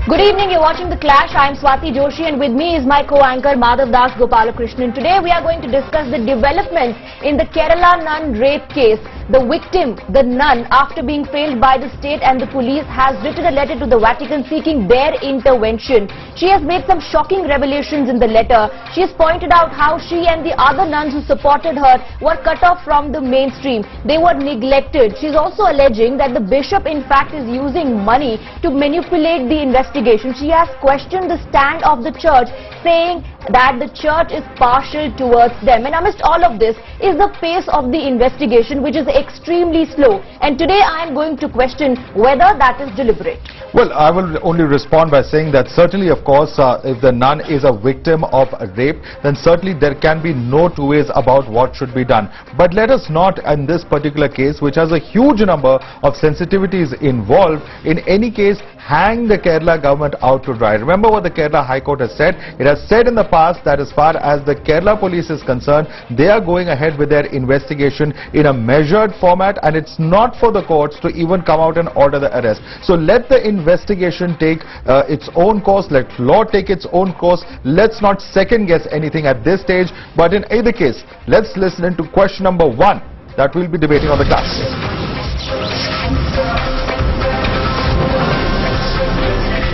Good evening, you're watching The Clash. I'm Swati Joshi and with me is my co-anchor Madhav Das Gopalakrishnan. Today we are going to discuss the developments in the Kerala nun rape case. The victim, the nun, after being failed by the state and the police, has written a letter to the Vatican seeking their intervention. She has made some shocking revelations in the letter. She has pointed out how she and the other nuns who supported her were cut off from the mainstream. They were neglected. She's also alleging that the bishop in fact is using money to manipulate the investigation. She has questioned the stand of the church, saying that the church is partial towards them. And amidst all of this is the pace of the investigation, which is extremely slow. And today I am going to question whether that is deliberate. Well, I will only respond by saying that certainly, of course, if the nun is a victim of rape, then certainly there can be no two ways about what should be done. But let us not, in this particular case, which has a huge number of sensitivities involved, in any case, hang the Kerala government out to dry. Remember what the Kerala High Court has said. It has said in the past that as far as the Kerala police is concerned, they are going ahead with their investigation in a measured format, and it's not for the courts to even come out and order the arrest. So let the investigation take its own course, let law take its own course. Let's not second guess anything at this stage. But in either case, let's listen into question number 1 that we'll be debating on the class.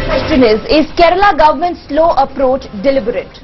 Question is Kerala government's slow approach deliberate?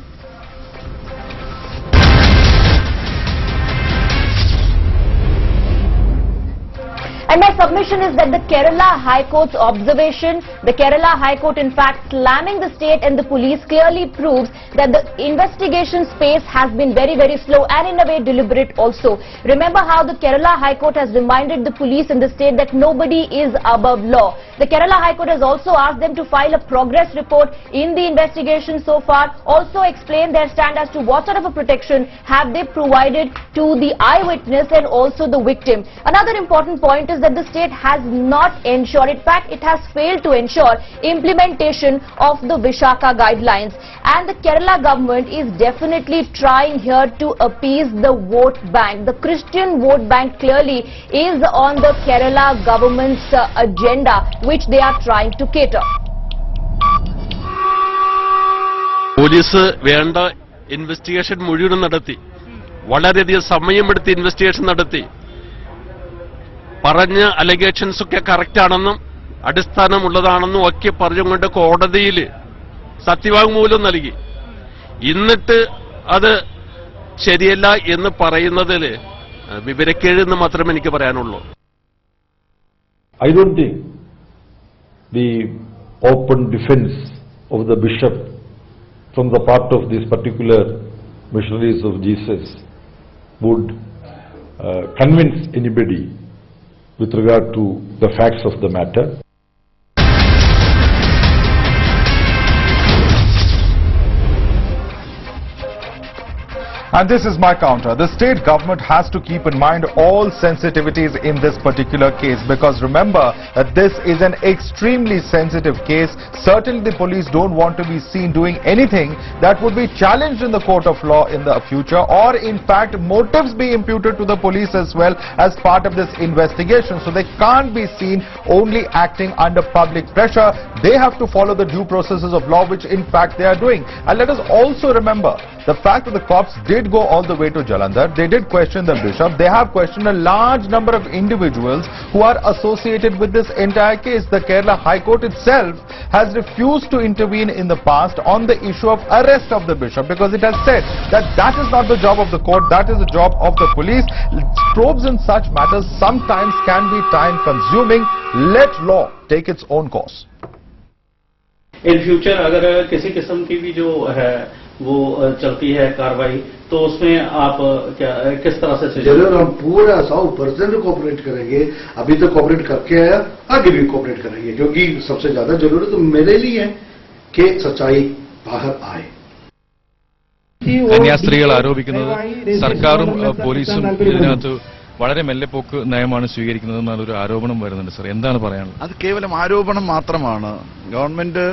And my submission is that the Kerala High Court's observation, the Kerala High Court in fact slamming the state and the police, clearly proves that the investigation space has been very, very slow and in a way deliberate also. Remember how the Kerala High Court has reminded the police and the state that nobody is above law. The Kerala High Court has also asked them to file a progress report in the investigation so far, also explain their stand as to what sort of a protection have they provided to the eyewitness and also the victim. Another important point is that the state has not ensured, in fact it has failed to ensure implementation of the Vishaka guidelines, and the Kerala government is definitely trying here to appease the vote bank. The Christian vote bank clearly is on the Kerala government's agenda, which they are trying to cater. Police വേണ്ട investigation മുഴുവൻ നടത്തി, വളരെയധികം സമയമെടുത്ത് investigation നടത്തി. പറഞ്ഞ allegations ഒക്കെ correct ആണെന്നും അടിസ്ഥാനമുള്ളതാണെന്നും ഒക്കെ പറഞ്ഞുകൊണ്ട് കോടതിയിൽ സത്യവാങ്മൂലം നൽകി. എന്നിട്ട് അത് ശരിയല്ല എന്ന് പറയുന്നതിൽ വിവരക്കേടെന്ന് മാത്രമേ എനിക്ക് പറയാനുള്ളൂ. I don't think the open defense of the bishop from the part of these particular missionaries of Jesus would convince anybody with regard to the facts of the matter. And this is my counter. The state government has to keep in mind all sensitivities in this particular case, because remember that this is an extremely sensitive case. Certainly the police don't want to be seen doing anything that would be challenged in the court of law in the future, or in fact motives be imputed to the police as well as part of this investigation. So they can't be seen only acting under public pressure. They have to follow the due processes of law, which in fact they are doing. And let us also remember the fact that the cops did go all the way to Jalandhar. They did question the bishop. They have questioned a large number of individuals who are associated with this entire case. The Kerala High Court itself has refused to intervene in the past on the issue of arrest of the bishop, because it has said that that is not the job of the court, that is the job of the police. Probes in such matters sometimes can be time consuming. Let law take its own course. In future अगर किसी किस्म की भी जो है वो चलती है कार्रवाई, तो उसमें आप क्या किस तरह से जरूर हम पूरा 100% कोऑपरेट करेंगे. अभी तो कोऑपरेट करके आया, आगे भी कोऑपरेट करेंगे, क्योंकि सबसे ज्यादा जरूरत तो मेरे लिए है कि सच्चाई बाहर आए. കന്യാസ്ത്രീകൾ ആരോപിക്കുന്നത് സർക്കാരും പോലീസും ഇതിനകത്ത് വളരെ മെല്ലെപ്പോക്ക് നയമാണ് സ്വീകരിക്കുന്നതെന്നാണ് ഒരു ആരോപണം വരുന്നുണ്ട്. സർ, എന്താണ് പറയാനുള്ളത്? അത് കേവലം ആരോപണം മാത്രമാണ്. ഗവൺമെന്റ്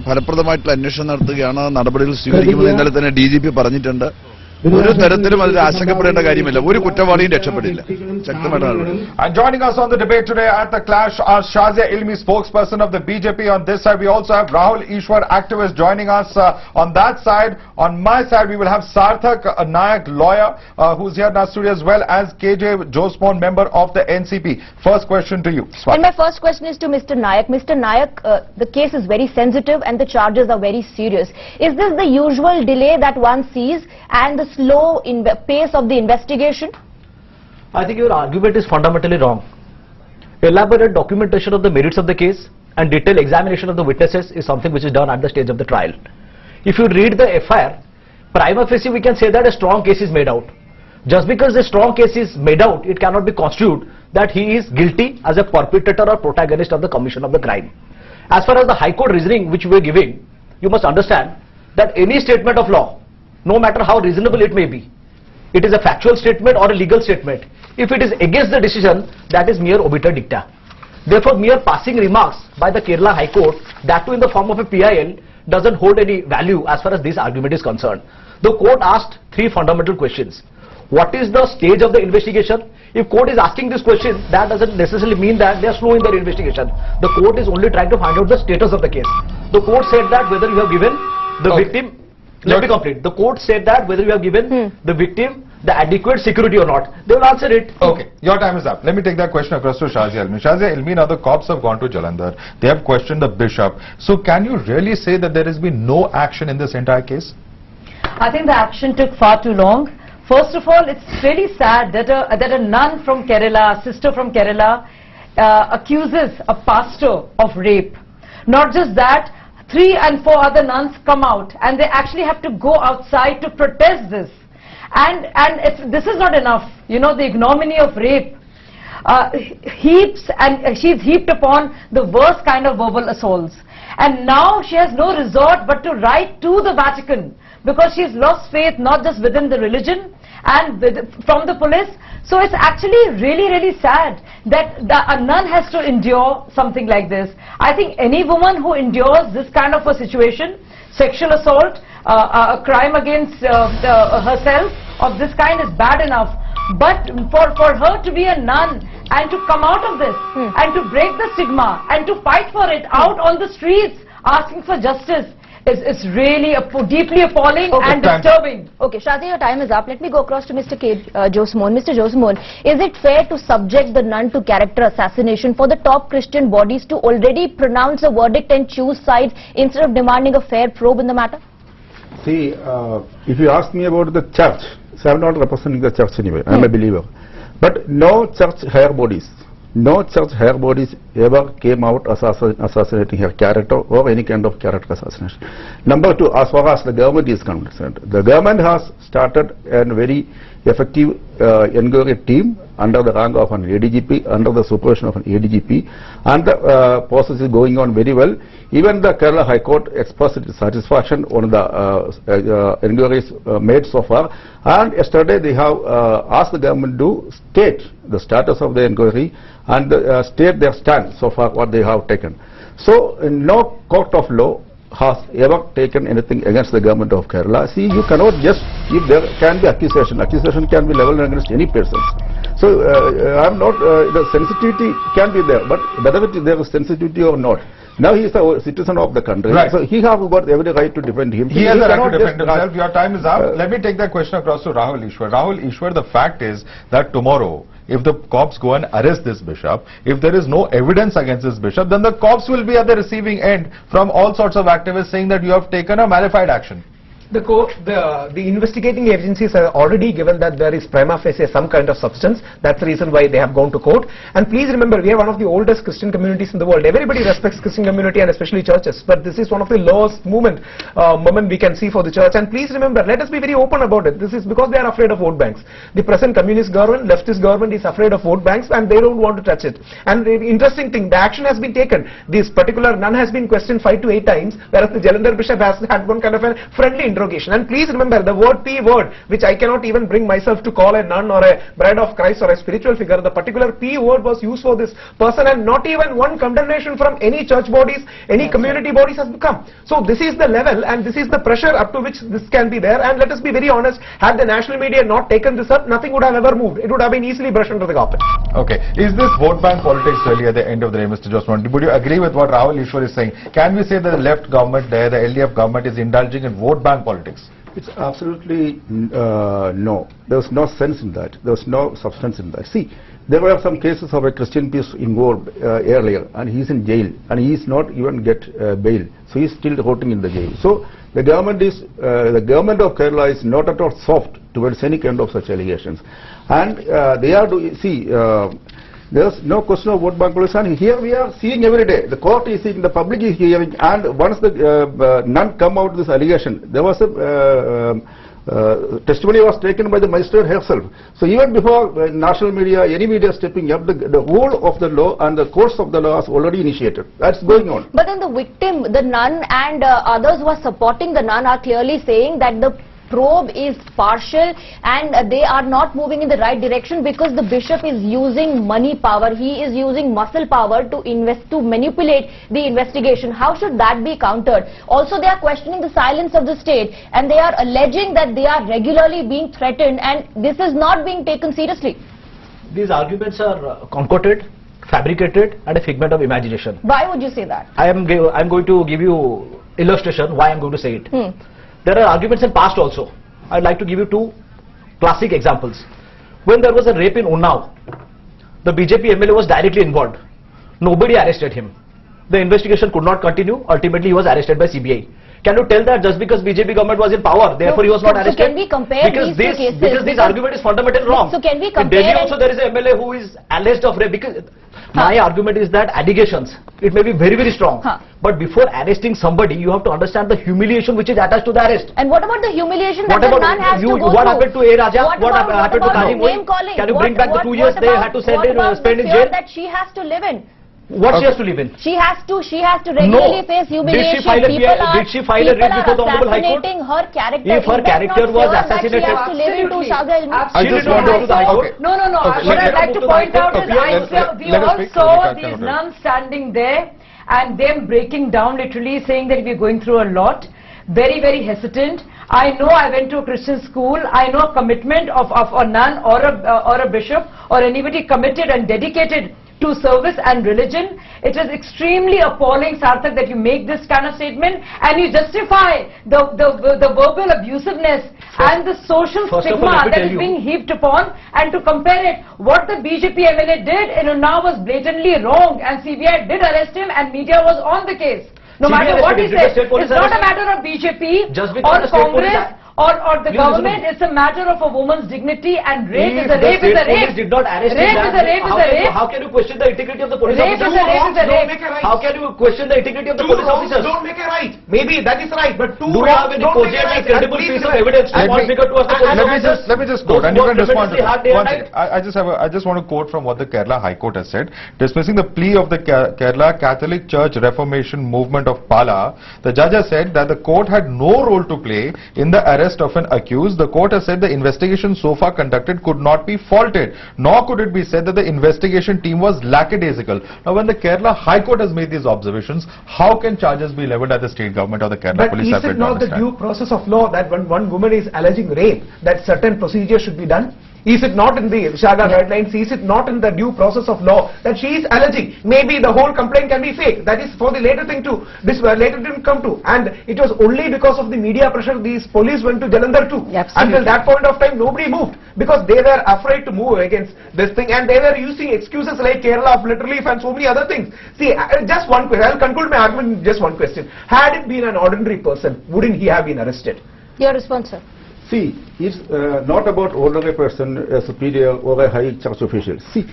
ഫലപ്രദമായിട്ടുള്ള അന്വേഷണം നടത്തുകയാണ്, നടപടികൾ സ്വീകരിക്കുമെന്ന് ഇന്നലെ തന്നെ DGP പറഞ്ഞിട്ടുണ്ട്. ഒരു തരത്തിലും അതിൽ ആശങ്കപ്പെടേണ്ട കാര്യമില്ല. ഒരു കുറ്റവാളിയും രക്ഷപ്പെടില്ല. ശക്തമായിട്ടാണ്. And joining us on the debate today at the clash are Shazia Ilmi, spokesperson of the BJP. On this side, we also have Rahul Ishwar, activist, joining us on that side. On my side, we will have Sarthak Nayak, lawyer, who's here in our studio, as well as KJ Josmon, member of the NCP. First question to you, Swati. And my first question is to Mr. Nayak. Mr. Nayak, the case is very sensitive and the charges are very serious. Is this the usual delay that one sees and the slow pace of the investigation? I think your argument is fundamentally wrong. Elaborate documentation of the merits of the case and detailed examination of the witnesses is something which is done at the stage of the trial. If you read the FIR, prima facie we can say that a strong case is made out. Just because a strong case is made out, it cannot be constituted that he is guilty as a perpetrator or protagonist of the commission of the crime. As far as the High Court reasoning which we are giving, you must understand that any statement of law, no matter how reasonable it may be, it is a factual statement or a legal statement. If it is against the decision, that is mere obiter dicta. Therefore, mere passing remarks by the Kerala High Court, that too in the form of a PIL, doesn't hold any value as far as this argument is concerned. The court asked three fundamental questions. What is the stage of the investigation? If court is asking this question, that doesn't necessarily mean that they are slow in their investigation. The court is only trying to find out the status of the case. The court said that whether you have given the victim, let me complete. The court said that whether you have given the victim the adequate security or not. They will answer it. Okay, your time is up. Let me take that question across to Shazia Ilmi. Shazia Ilmi, now the cops have gone to Jalandhar. They have questioned the bishop. So can you really say that there has been no action in this entire case? I think the action took far too long. First of all, it's really sad that a nun from Kerala, a sister from Kerala, accuses a pastor of rape. Not just that, 3 and 4 other nuns come out and they actually have to go outside to protest this. And this is not enough. You know, the ignominy of rape she's heaped upon the worst kind of verbal assaults. And now she has no resort but to write to the Vatican, because she's lost faith not just within the religion and from the police. So it's actually really, really sad that a nun has to endure something like this. I think any woman who endures this kind of a situation, sexual assault, a crime against herself of this kind is bad enough. But for her to be a nun and to come out of this and to break the stigma and to fight for it out on the streets asking for justice is really deeply appalling and disturbing. Okay, Shazia, your time is up. Let me go across to Mr. Josmon. Mr. Josmon, is it fair to subject the nun to character assassination for the top Christian bodies to already pronounce a verdict and choose sides instead of demanding a fair probe in the matter? See, if you ask me about the church, so I am not representing the church anyway. I am a believer. But no church higher bodies ever came out assassinating her character or any kind of character assassination. Number 2, as far as the government is concerned, the government has started a very effective inquiry team under the rank of an ADGP, under the supervision of an ADGP, and the process is going on very well. Even the Kerala High Court expressed its satisfaction on the inquiries made so far, and yesterday they have asked the government to state the status of the inquiry and state their stand so far what they have taken. So no court of law has ever taken anything against the government of Kerala. See, you cannot just, if there can be accusation can be leveled against any person. So I am not, the sensitivity can be there, but whether there is sensitivity or not, now he is a citizen of the country, right. So he has got every right to defend him. He has the right to defend himself. Your time is up. Let me take that question across to Rahul Ishwar. Rahul Ishwar, the fact is that tomorrow, if the cops go and arrest this bishop, if there is no evidence against this bishop, then the cops will be at the receiving end from all sorts of activists saying that you have taken a malified action. The investigating agencies have already given that there is prima facie some kind of substance. That's the reason why they have gone to court. And please remember, we are one of the oldest Christian communities in the world. Everybody respects Christian community and especially churches. But this is one of the lowest moment we can see for the church. And please remember, let us be very open about it. This is because they are afraid of vote banks. The present communist government, leftist government is afraid of vote banks and they don't want to touch it. And the interesting thing, the action has been taken. This particular nun has been questioned 5 to 8 times, whereas the Jalandhar bishop has had one kind of a friendly interrogation. And please remember the word P word, which I cannot even bring myself to call a nun or a bride of Christ or a spiritual figure. The particular P word was used for this person, and not even one condemnation from any church bodies, any community bodies has come. So this is the level and this is the pressure up to which this can be there. And let us be very honest, had the national media not taken this up, nothing would have ever moved. It would have been easily brushed under the carpet. Okay. Is this vote bank politics really at the end of the day, Mr. Josman? Would you agree with what Rahul Ishwar is saying? Can we say that the left government there, the LDF government, is indulging in vote bank politics? It's absolutely no. There's no sense in that. There's no substance in that. See, there were some cases of a Christian priest involved earlier, and he's in jail, and he's not even get bail. So he's still rotting in the jail. So the government of Kerala is not at all soft towards any kind of such allegations, and they are there's no question of vote bank politics, and here we are seeing every day. The court is seeing, the public is hearing, and once the none come out with this allegation, there was a testimony was taken by the magistrate herself. So even before national media, any media stepping up, the rule of the law and the course of the law is already initiated. That's going on. But then the victim, the nun and others who are supporting the nun are clearly saying that the probe is partial and they are not moving in the right direction because the bishop is using money power. He is using muscle power to manipulate the investigation. How should that be countered? Also, they are questioning the silence of the state and they are alleging that they are regularly being threatened and this is not being taken seriously. These arguments are concocted, fabricated and a figment of imagination. Why would you say that? I am going to give you illustration why I am going to say it. There are arguments in past also. I'd like to give you two classic examples. When there was a rape in Unnao, the BJP MLA was directly involved. Nobody arrested him. The investigation could not continue. Ultimately, he was arrested by CBI. Can you tell that just because BJP government was in power, therefore he was not arrested? So can we compare these two cases? Because this argument is fundamentally wrong. So can we compare? In Delhi also there is an MLA who is alleged of rape. Because my argument is that allegations, it may be very, very strong. But before arresting somebody, you have to understand the humiliation which is attached to the arrest. And what about the humiliation that the nun has to go through? What happened to A. Raja? What happened to Kani Mohi? Can you bring back the 2 years they had to spend in jail? That she has to live in. What she has to live in? She has to regularly face humiliation. Did she file a writ before the Honorable High Court? Her character. If her character was assassinated, she has to live in I just want to No. What I'd like to point out is we all saw these nuns standing there and them breaking down, literally saying that we're going through a lot. Very, very hesitant. I know I went to a Christian school. I know a commitment of a nun or a bishop or anybody committed and dedicated to service and religion. It is extremely appalling, Sarthak, that you make this kind of statement and you justify the verbal abusiveness and the social stigma that is being heaped upon, and to compare it, what the BJP MLA did in Unnao was blatantly wrong and CBI did arrest him and media was on the case. No matter what he said, it's not a matter of BJP or Congress or the government, it's a matter of a woman's dignity, and rape is a rape is a rape. Did not arrest rape is a rape is a rape. How can you question the integrity of the police officers? Rape is a rape is a rape. How can you question the integrity of the police officers? Don't make a right. Maybe that is right, but do you have any cogent and credible piece of evidence to configure to us the police officers? Let me just quote, and you can respond to it. I just want to quote from what the Kerala High Court has said. Dismissing the plea of the Kerala Catholic Church Reformation Movement of Pala, the judge has said that the court had no role to play in the arrest of an accused. The court has said the investigation so far conducted could not be faulted, nor could it be said that the investigation team was lackadaisical. Now, when the Kerala High Court has made these observations, how can charges be leveled at the state government or the Kerala police? But is it not the due process of law that when one woman is alleging rape, that certain procedures should be done? Is it not in the Shaga guidelines? Is it not in the due process of law that she is alleging? Maybe the whole complaint can be fake. That is for the later thing to, this later didn't come to. And it was only because of the media pressure these police went to Jalandhar too. Until that point of time, nobody moved because they were afraid to move against this thing, and they were using excuses like Kerala flitter relief and so many other things. See, just one question. I'll conclude my argument with just one question. Had it been an ordinary person, wouldn't he have been arrested? Your response, sir. See, it's not about ordinary person, a superior or a high church official. See,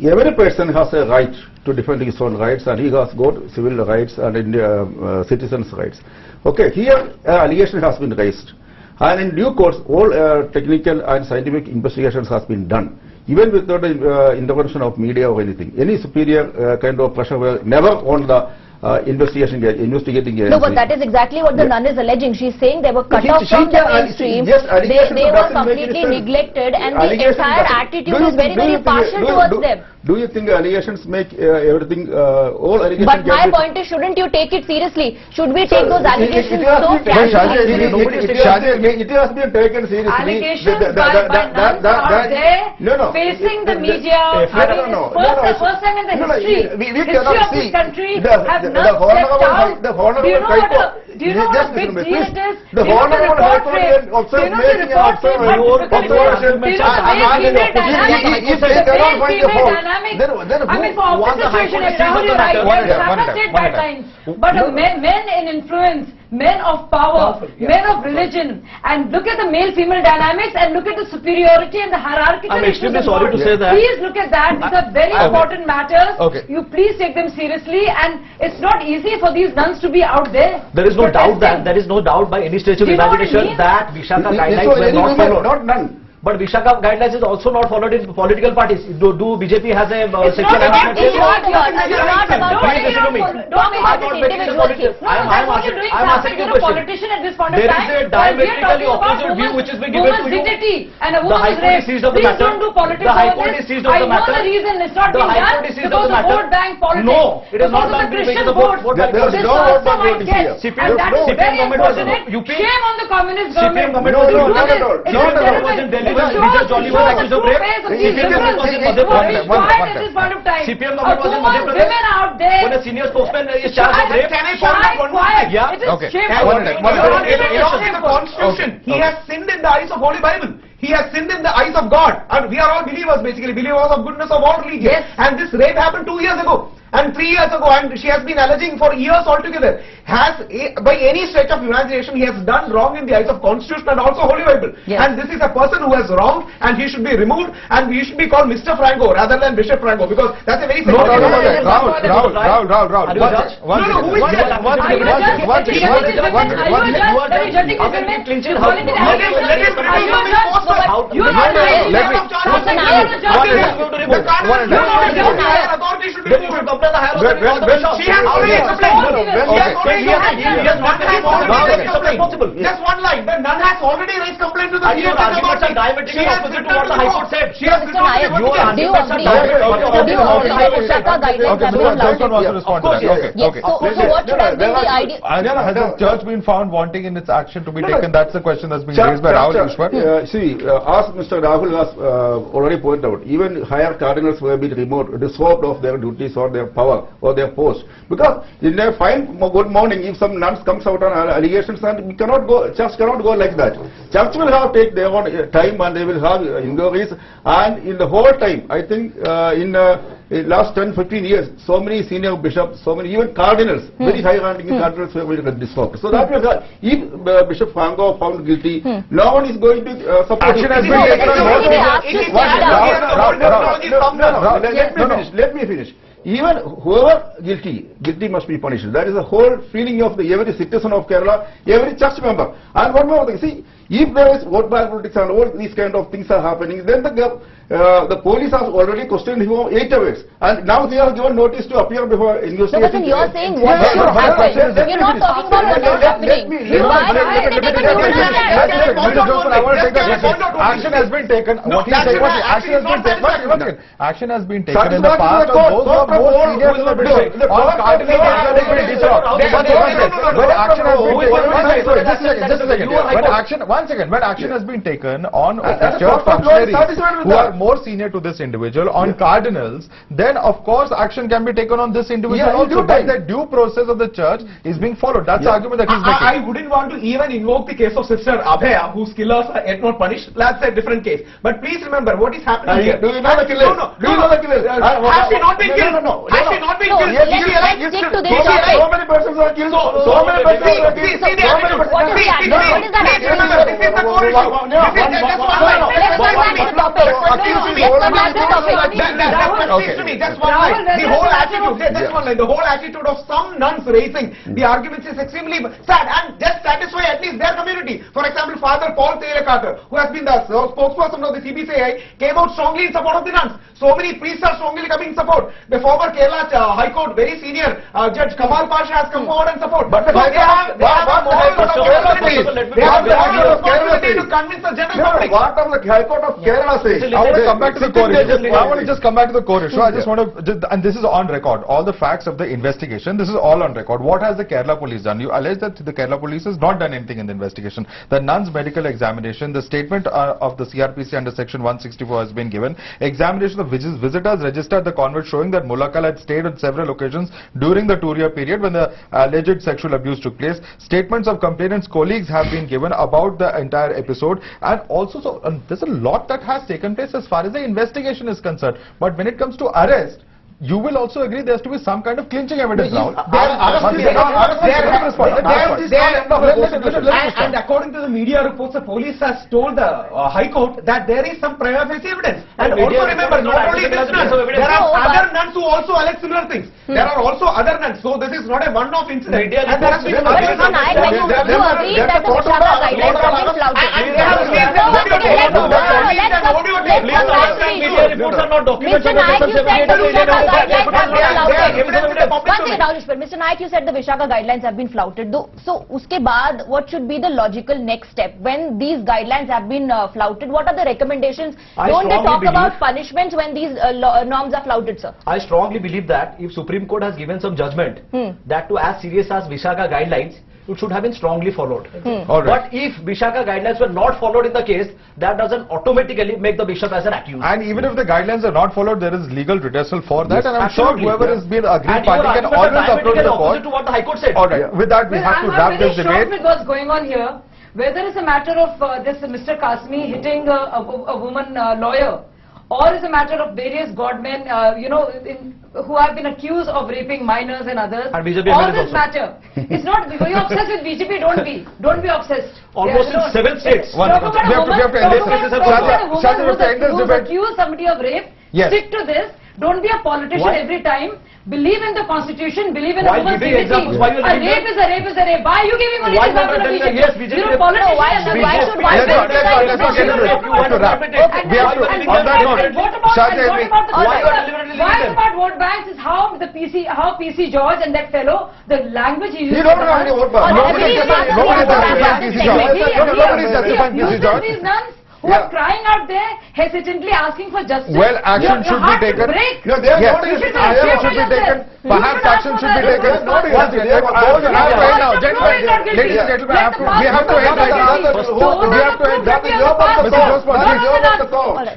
every person has a right to defend his own rights, and he has got civil rights and citizens' rights. Okay, here allegation has been raised, and in due course, all technical and scientific investigations has been done, even without the intervention of media or anything. Any superior kind of pressure were never on the investigating agency. No, but that is exactly what the nun is alleging. She's saying they were cut off from the mainstream. Yes, they were completely neglected, and the entire attitude is very, very partial towards them. Do you think allegations make everything, all allegations? But my point is, shouldn't you take it seriously? Should we take those allegations so casually? It has been taken seriously. Allegations by nuns out there facing the media. The first time in the history of this country have not stepped out. Do you know what a big deal it is? Do you know the report rate? Do you know the report rate? I mean, for opposite situation, if Rahul is right, they have a state guidelines. But men in influence, men of power, men of religion, and look at the male-female dynamics and look at the superiority and the hierarchical I'm issues. extremely sorry to say that. Please look at that. These are very important matters. You please take them seriously, and it's not easy for these nuns to be out there. There is no doubt that there is no doubt by any stretch of imagination that Vishaka guidelines were not followed. Not none. But Vishaka guidelines is also not followed in political parties. Do BJP has a sexual It's not about I'm asking you a question. Politician at this point of There time. is a diametrically opposite view which is being given to you. Dignity and a The High woman's Court is rape. seized of the Please matter. don't do politics The High over Court this. is seized of the matter. I know the reason it's not being done seized because of the of matter. vote bank politics. No, it is not Because of done the because Christian of vote. vote bank There is This no also vote bank might voting get. here. And that is very unfortunate. UP. Shame on the communist CPM government. government No, no, It's no, no, terrible. was in Delhi It when shows Richard Jolly was accused the of true rape. face of these CPM liberals. was in Who Madhya are Pradesh. quiet at this point of time. CPM government was in Madhya Women Pradesh. out there. When a senior spokesman is charged of rape. Can I point out one more Quiet. thing? Yeah. It is Okay. shameful. One minute. In the Constitution, he has sinned in the eyes of Holy Bible. He has sinned in the eyes of God. And we are all believers, basically, believers of goodness of all religions. Yes. And this rape happened 2 years ago. And 3 years ago, and she has been alleging for years altogether. By any stretch of imagination, he has done wrong in the eyes of Constitution and also Holy Bible. Yes. And this is a person who has wronged, and he should be removed, and he should be called Mr. Franco rather than Bishop Franco, because that's a very Rahul, Rahul. who Just one line. The nun has already raised complaint to the And your arguments are diametrically opposite to what the High Court said. She has Do you agree? Do you agree that Vishaka guidelines have been wants to allowed? respond to that. Okay. So what should have been the idea? Has the church been found wanting in its action to be taken? That's the question that's been raised by Rahul Ishwar. See, as Mr. Rahul has already pointed out, even higher cardinals were being removed, disrobed of their duties or their power or their post. Because in a fine good morning, if some nuns comes out on allegations, and we cannot go, church cannot go like that. Church will have take their own time, and they will have inquiries. And in the whole time, I think in last 10-15 years, so many senior bishops, so many even cardinals, very high-ranking cardinals were disrobed. So that was if Bishop Franco found guilty, no one is going to support Action has been taken. Let me finish. Even whoever guilty must be punished. That is the whole feeling of every citizen of Kerala, every church member. And one more thing, see, if there is vote bank politics and all these kind of things are happening, then the police has already questioned him for 8 hours. And now they are given notice to appear before investigation. No, but then you are saying what should happen. You're not talking about what is happening. Action has been taken. Action has been taken in the past on those who are more senior to the bishop. On cardinals, when action has been taken on church functionaries who are more senior to this individual, on cardinals, then of course action can be taken on this individual also. Then the due process of the church is being followed. That's the argument that he's making. I wouldn't want to even invoke the case of Sister Abhaya, whose killers are yet not punished. That's a different case. But please remember what is happening here. Do you know the killers? Do you know the killers? Has she not been killed? Has she not been killed? Let's stick to this topic. So many persons are killed. So So many see the attitude. What is that? What is that attitude? This is the core issue. Just one line. The whole attitude. Just one line. The whole attitude of some nuns raising the arguments is extremely sad and just satisfy at least their community. For example, Father Paul Carter, who has been the spokesperson of the CBCI, came out strongly in support of the nuns. So many priests are strongly coming in support. The former Kerala High Court, very senior Judge Kamal Pasha has come forward and support. But they have the responsibility to convince the general public. What of the High Court of Kerala says? I want to come back to the core issue. I want to just come back to the core issue. I just want to, and this is on record, all the facts of the investigation, this is all on record. What has the Kerala police done? You allege that the Kerala police has not done anything in the investigation. The nun's medical examination, the statement of the CRPC under section 164 has been given. Examination of visitors registered at the convent showing that Mulakal had stayed on several occasions during the 2-year period when the alleged sexual abuse took place. Statements of complainants' colleagues have been given about the entire episode, and also there's a lot that has taken place as far as the investigation is concerned. But when it comes to arrest, you will also agree there has to be some kind of clinching evidence now. And according to the media reports, the police has told the High Court that there is some prima facie evidence. And also remember, not only this nun, there are other nuns who also allege similar things. There are also other nuns. So this is not a one-off incident. And there has been Mr. Naik, when you agree that the Vishaka guidelines have been flouted. Mr. Naik, you said the Vishaka Mr. Naik, you said the Vishaka guidelines have been flouted. So, uske baad, what should be the logical next step? When these guidelines have been flouted, what are the recommendations? Don't they talk about punishments when these norms are flouted, sir? I strongly believe that if Supreme Court has given some judgment, that to as serious as Vishaka guidelines, it should have been strongly followed. But if Vishaka guidelines were not followed in the case, that doesn't automatically make the bishop as an accused. And even if the guidelines are not followed, there is legal redressal for that. And I'm sure whoever has been agreed party can always approach the court. To what the High Court said. All right. With that, we have to wrap this debate. I'm with what's going on here. Whether it's a matter of this Mr. Kasmi hitting a woman lawyer, or is a matter of various godmen, who have been accused of raping minors and others. And all this matter. It's not, you're obsessed with BJP, don't be obsessed. Almost in 7 states. We have to end this debate. Accuse somebody of rape, stick to this. Don't be a politician every time. Believe in the constitution, believe in the woman's dignity. A rape is a rape is a rape. Why are you giving only example of BJP? Yes, BJP. You're a politician. Why should let's not get into it. We have to wrap. We have to, on that note, why about vote banks is how the PC George and that fellow, the language he used. You don't know any vote banks. Nobody's justifying PC George. These nuns who are crying out there, hesitantly asking for justice. Well, action should be taken. Yes, action should be taken. Perhaps action should be taken. Ladies and gentlemen, we have to end.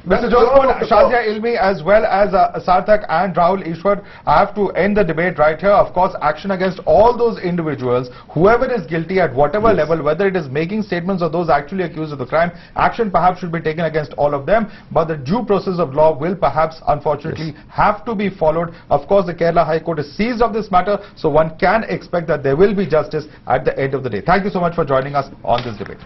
Mr. Joseph, Shazia Ilmi, as well as Sarthak and Rahul Ishwar, I have to end the debate right here. Of course, action against all those individuals, whoever is guilty at whatever level, whether it is making statements or those actually accused of the crime, action perhaps should be taken against all of them, but the due process of law will perhaps unfortunately have to be followed. Of course, the Kerala High Court is seized of this matter, so one can expect that there will be justice at the end of the day. Thank you so much for joining us on this debate.